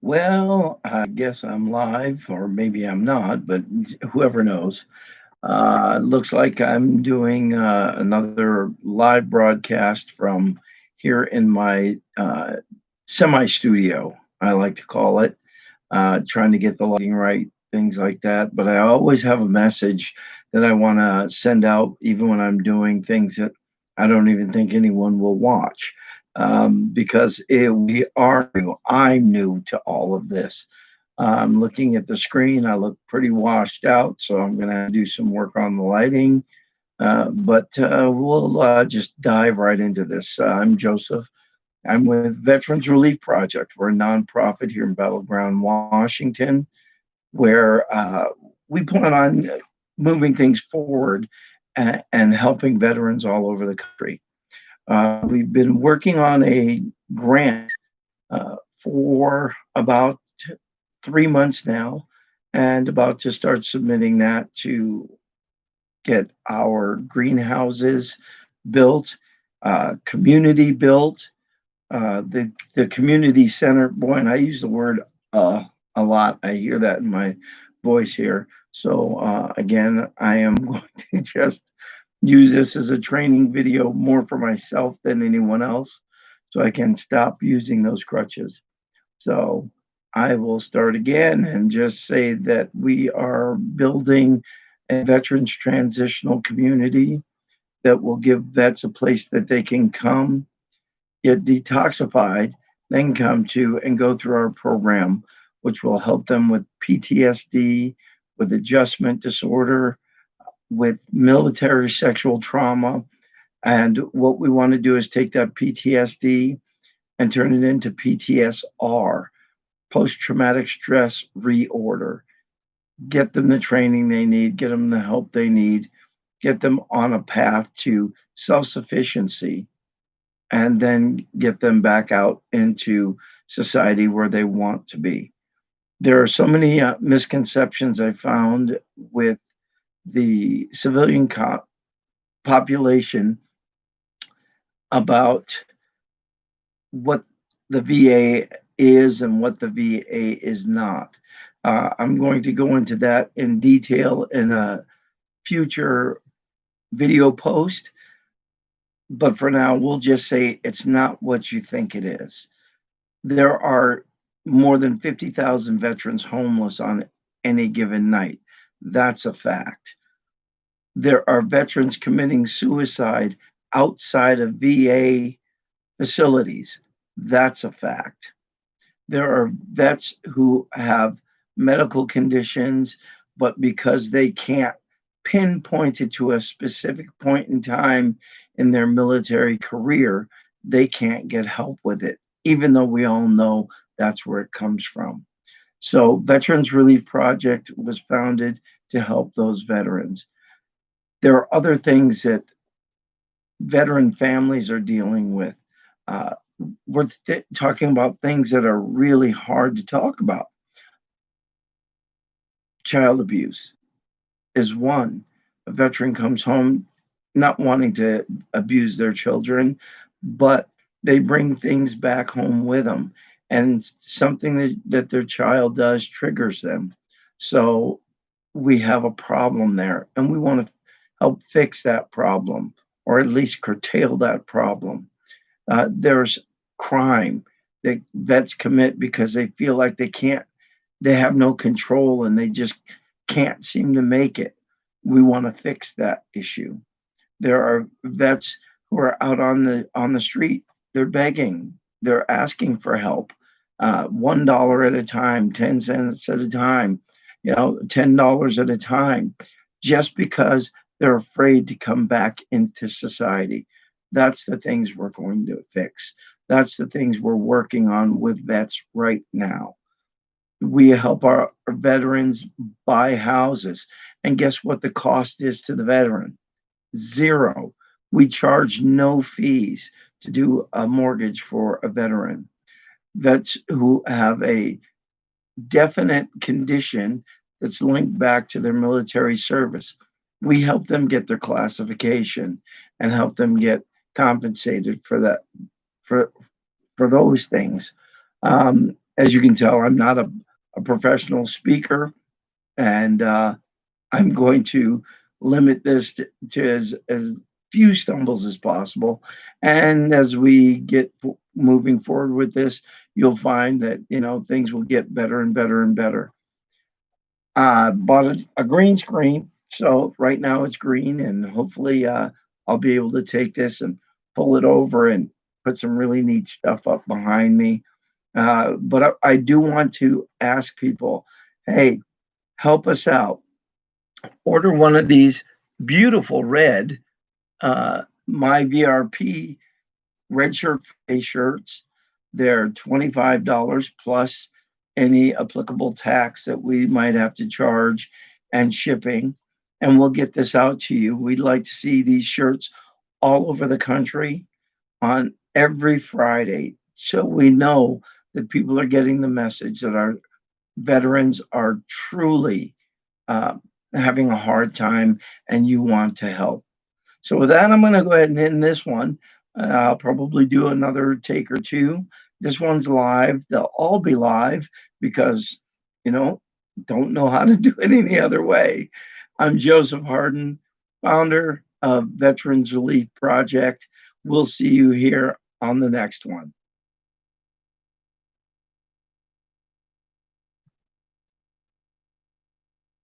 Well, I guess I'm live, or maybe I'm not, but whoever knows. Looks like I'm doing another live broadcast from here in my semi studio, I like to call it, trying to get the lighting right, things like that. But I always have a message that I want to send out, even when I'm doing things that I don't even think anyone will watch. Because we are new. I'm new to all of this. I'm looking at the screen. I look pretty washed out, so I'm going to do some work on the lighting. But we'll just dive right into this. I'm Joseph. I'm with Veterans Relief Project. We're a nonprofit here in Battleground, Washington, where we plan on moving things forward and helping veterans all over the country. We've been working on a grant for about 3 months now, and about to start submitting that to get our greenhouses built, community built, the community center. Boy, and I use the word a lot. I hear that in my voice here. So again, I am going to just use this as a training video more for myself than anyone else, so I can stop using those crutches. So I will start again and just say that we are building a veterans transitional community that will give vets a place that they can come, get detoxified, then come to and go through our program, which will help them with PTSD, with adjustment disorder, with military sexual trauma. And what we want to do is take that PTSD and turn it into PTSR, post traumatic stress reorder. Get them the training they need, get them the help they need, get them on a path to self sufficiency, and then get them back out into society where they want to be. There are so many misconceptions I found with the civilian population about what the VA is and what the VA is not. I'm going to go into that in detail in a future video post, but for now, we'll just say it's not what you think it is. There are more than 50,000 veterans homeless on any given night. That's a fact. There are veterans committing suicide outside of VA facilities. That's a fact. There are vets who have medical conditions, but because they can't pinpoint it to a specific point in time in their military career, they can't get help with it, even though we all know that's where it comes from. So, Veterans Relief Project was founded to help those veterans. There are other things that veteran families are dealing with. Uh, we're talking about things that are really hard to talk about. Child abuse is one. A veteran comes home not wanting to abuse their children, but they bring things back home with them. And something that their child does triggers them. So we have a problem there, and we want to help fix that problem, or at least curtail that problem. There's crime that vets commit because they feel like they have no control and they just can't seem to make it. We want to fix that issue. There are vets who are out on the street. They're begging. They're asking for help. $1 at a time, 10 cents at a time, $10 at a time, just because they're afraid to come back into society. That's the things we're going to fix. That's the things we're working on with vets right now. We help our veterans buy houses. And guess what the cost is to the veteran? Zero. We charge no fees to do a mortgage for a veteran. Vets who have a definite condition that's linked back to their military service, we help them get their classification and help them get compensated for those things. As you can tell, I'm not a professional speaker, and I'm going to limit this to as few stumbles as possible. And as we get moving forward with this, you'll find that things will get better and better and better. Bought a green screen, so right now it's green, and hopefully I'll be able to take this and pull it over and put some really neat stuff up behind me. But I do want to ask people, hey, help us out. Order one of these beautiful red My VRP red shirt face shirts. They're $25 plus any applicable tax that we might have to charge and shipping. And we'll get this out to you. We'd like to see these shirts all over the country on every Friday, so we know that people are getting the message that our veterans are truly uh, having a hard time and you want to help. So with that, I'm going to go ahead and end this one. I'll probably do another take or two. This one's live. They'll all be live because, you know, don't know how to do it any other way. I'm Joseph Harden, founder of Veterans Relief Project. We'll see you here on the next one.